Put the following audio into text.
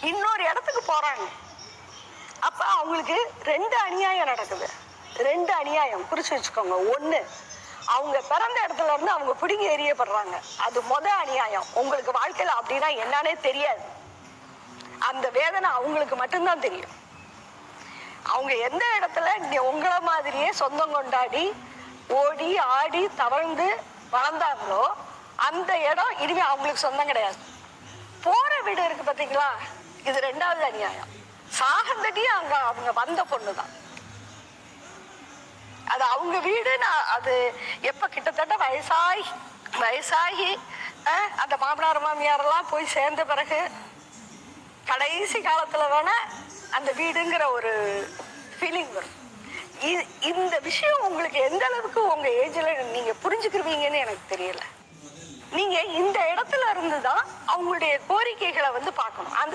இன்னொரு இடத்துக்கு போறாங்க. அப்ப அவங்களுக்கு ரெண்டு அநியாயம் நடக்குது. ரெண்டு அநியாயம் குறிச்சு வச்சுக்கோங்க. ஒண்ணு, அவங்க பிறந்த இடத்துல இருந்து அவங்க பிடிங்கி எறியப்படுறாங்க. அது அநியாயம். உங்களுக்கு வாழ்க்கையில அப்படின்னா என்னன்னே தெரியாது. அந்த வேதனை அவங்களுக்கு மட்டும்தான் தெரியும். அவங்க எந்த இடத்துல உங்களை மாதிரியே சொந்தம் கொண்டாடி ஓடி ஆடி தவழ்ந்து வளர்ந்தாங்களோ அந்த இடம் இனிமே அவங்களுக்கு சொந்தம் கிடையாது. போற வீடு இருக்கு பாத்தீங்களா, இது ரெண்டாவது அநியாயம். சாகந்தட்டியும் அங்க அவங்க வந்த பொண்ணுதான். அது அவங்க வீடு. அது எப்ப கிட்டத்தட்ட வயசாகி அந்த மாமனார் மாமியாரெல்லாம் போய் சேர்ந்த பிறகு கடைசி காலத்துல வேணா அந்த வீடுங்கிற ஒரு ஃபீலிங் வரும். இந்த விஷயம் உங்களுக்கு எந்த அளவுக்கு உங்க ஏஜ்ல நீங்க புரிஞ்சுக்கிருவீங்கன்னு எனக்கு தெரியல. நீங்க இந்த இடத்துல இருந்துதான் அவங்களுடைய கோரிக்கைகளை பார்க்கணும். அந்த